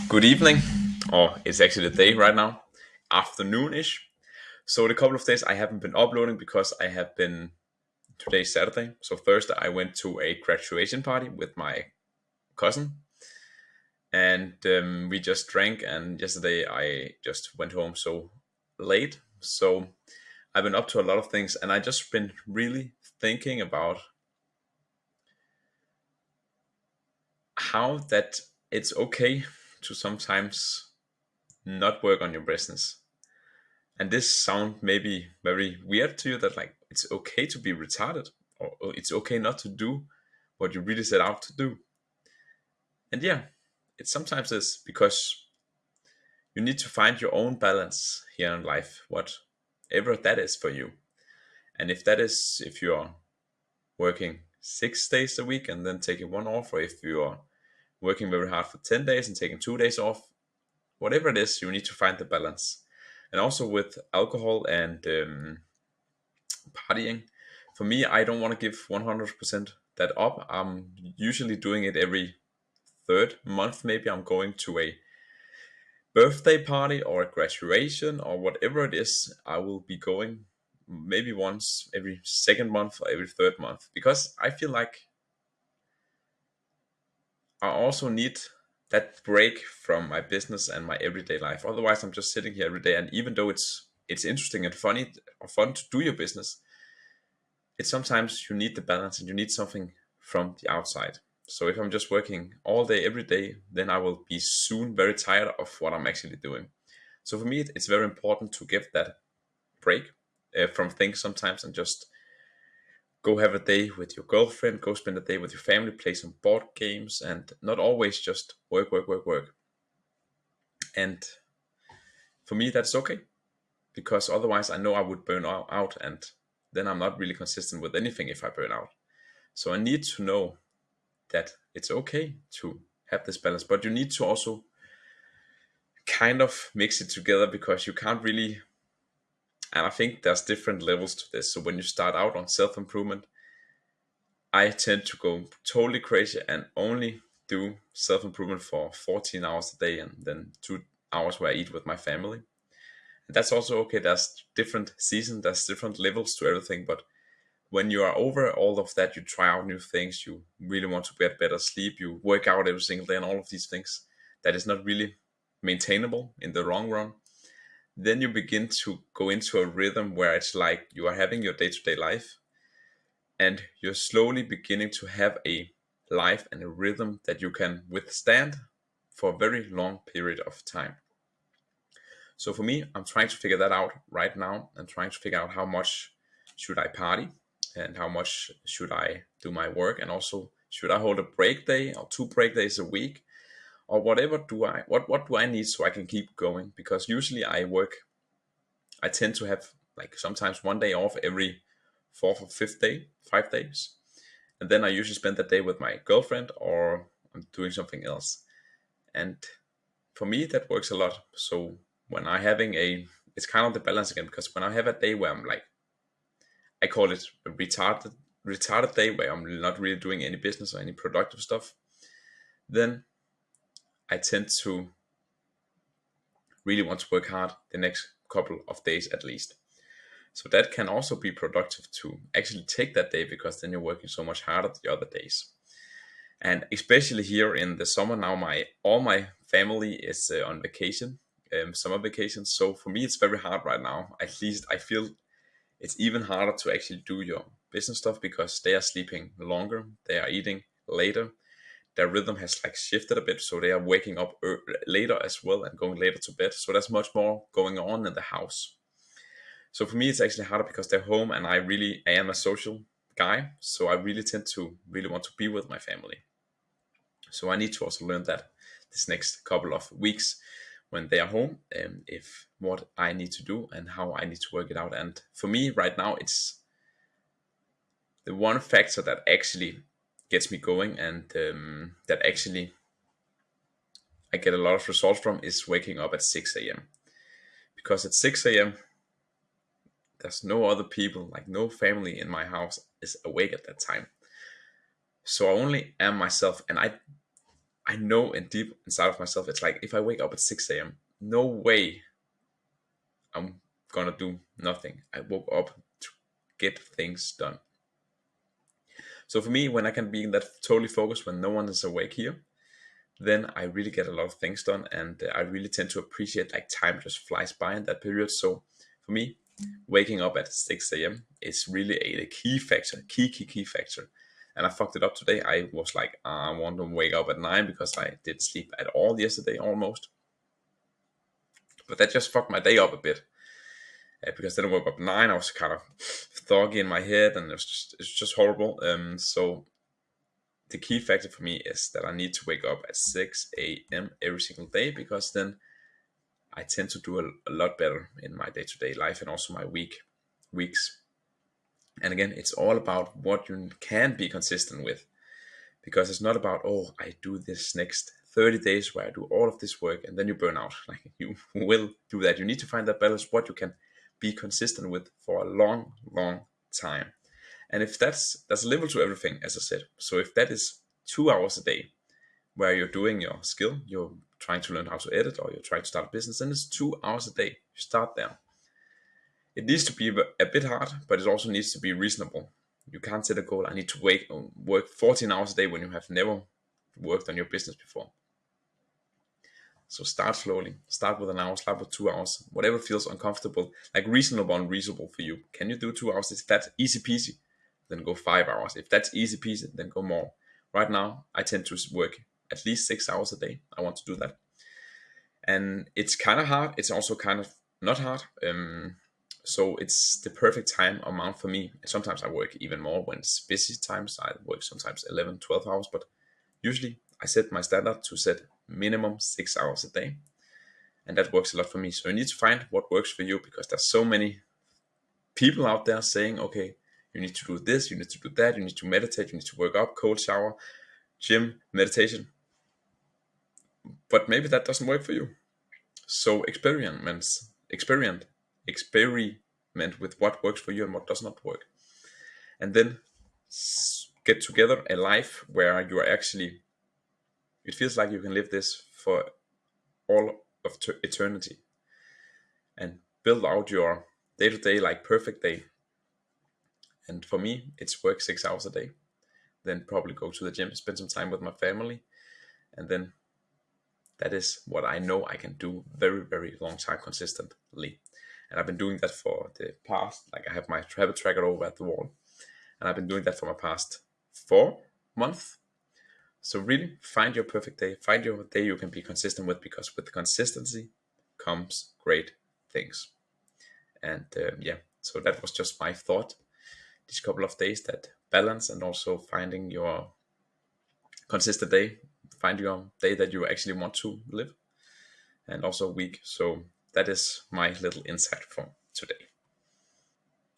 Good evening, or it's actually the day right now, afternoon-ish. So the couple of days I haven't been uploading because I have been today's Saturday. So Thursday I went to a graduation party with my cousin, and we just drank. And yesterday I just went home so late. So I've been up to a lot of things, and I just been really thinking about how that it's okay to sometimes not work on your business. And this sound maybe very weird to you that like it's okay to be retarded, or it's okay not to do what you really set out to do. And yeah, it sometimes is because you need to find your own balance here in life, whatever that is for you. And if that is if you're working 6 days a week and then taking one off, or if you're working very hard for 10 days and taking 2 days off, whatever it is, you need to find the balance. And also with alcohol and partying. For me, I don't want to give 100% that up. I'm usually doing it every third month. Maybe I'm going to a birthday party or a graduation or whatever it is. I will be going maybe once every second month or every third month because I feel like I also need that break from my business and my everyday life. Otherwise, I'm just sitting here every day. And even though it's interesting and funny or fun to do your business, it's sometimes you need the balance and you need something from the outside. So if I'm just working all day every day, then I will be soon very tired of what I'm actually doing. So for me, it's very important to give that break from things sometimes and just go have a day with your girlfriend, go spend a day with your family, play some board games, and not always just work, work, work, work. And for me, that's okay because otherwise I know I would burn out, and then I'm not really consistent with anything if I burn out. So I need to know that it's okay to have this balance, but you need to also kind of mix it together because you can't really. And I think there's different levels to this. So when you start out on self improvement, I tend to go totally crazy and only do self improvement for 14 hours a day and then 2 hours where I eat with my family. And that's also okay. There's different seasons, there's different levels to everything, but when you are over all of that, you try out new things, you really want to get better sleep, you work out every single day, and all of these things that is not really maintainable in the long run. Then you begin to go into a rhythm where it's like you are having your day to day life and you're slowly beginning to have a life and a rhythm that you can withstand for a very long period of time. So for me, I'm trying to figure that out right now and trying to figure out how much should I party and how much should I do my work, and also should I hold a break day or two break days a week, or whatever do I what do I need so I can keep going, because usually I tend to have like sometimes one day off every fourth or fifth day, 5 days, and then I usually spend that day with my girlfriend or I'm doing something else. And for me that works a lot. So when I having a it's kind of the balance again, because when I have a day where I'm like, I call it a retarded day where I'm not really doing any business or any productive stuff, then I tend to really want to work hard the next couple of days at least. So that can also be productive to actually take that day, because then you're working so much harder the other days. And especially here in the summer now, my all my family is on vacation, summer vacation. So for me, it's very hard right now. At least I feel it's even harder to actually do your business stuff because they are sleeping longer, they are eating later, their rhythm has like shifted a bit, so they are waking up later as well and going later to bed. So there's much more going on in the house. So for me, it's actually harder because they're home, and I am a social guy, so I really tend to really want to be with my family. So I need to also learn that this next couple of weeks when they are home, if what I need to do and how I need to work it out. And for me right now, it's the one factor that actually gets me going, and that actually I get a lot of results from is waking up at 6 a.m. Because at 6 a.m., there's no other people, like no family in my house is awake at that time. So I only am myself, and I know in deep inside of myself, it's like if I wake up at 6 a.m., no way I'm gonna do nothing. I woke up to get things done. So for me, when I can be in that totally focused when no one is awake here, then I really get a lot of things done, and I really tend to appreciate like time just flies by in that period. So for me, waking up at 6 a.m. is really a key factor, key factor. And I fucked it up today. I was like, I want to wake up at 9 because I didn't sleep at all yesterday almost. But that just fucked my day up a bit. Because then I woke up at 9, I was kind of foggy in my head, and it's just horrible. So the key factor for me is that I need to wake up at 6 a.m. every single day, because then I tend to do a lot better in my day-to-day life and also my weeks. And again, it's all about what you can be consistent with, because it's not about, oh, I do this next 30 days where I do all of this work and then you burn out. Like, you will do that. You need to find that balance, what you can be consistent with for a long time. And if there's a level to everything, as I said. So if that is 2 hours a day where you're doing your skill, you're trying to learn how to edit, or you're trying to start a business, then it's 2 hours a day. You start there. It needs to be a bit hard, but it also needs to be reasonable. You can't set a goal, I need to work 14 hours a day when you have never worked on your business before. So start slowly. Start with an hour, start with 2 hours, whatever feels uncomfortable, like reasonable and reasonable for you. Can you do 2 hours? If that's easy peasy, then go 5 hours. If that's easy peasy, then go more. Right now, I tend to work at least 6 hours a day. I want to do that. And it's kind of hard. It's also kind of not hard. So it's the perfect time amount for me. Sometimes I work even more when it's busy times. I work sometimes 11, 12 hours, but usually I set my standard to set minimum 6 hours a day. And that works a lot for me. So you need to find what works for you, because there's so many people out there saying, okay, you need to do this, you need to do that, you need to meditate, you need to work up, cold shower, gym, meditation. But maybe that doesn't work for you. So experiment with what works for you and what does not work. And then get together a life where you are actually, it feels like you can live this for all of eternity, and build out your day-to-day like perfect day. And for me, it's work 6 hours a day, then probably go to the gym, spend some time with my family, and then that is what I know I can do very long time consistently. And I've been doing that for the past, like I have my habit tracker over at the wall, and I've been doing that for my past 4 months. So really find your perfect day, find your day you can be consistent with, because with consistency comes great things. And yeah, so that was just my thought these couple of days, that balance and also finding your consistent day, find your day that you actually want to live, and also week. So that is my little insight from today.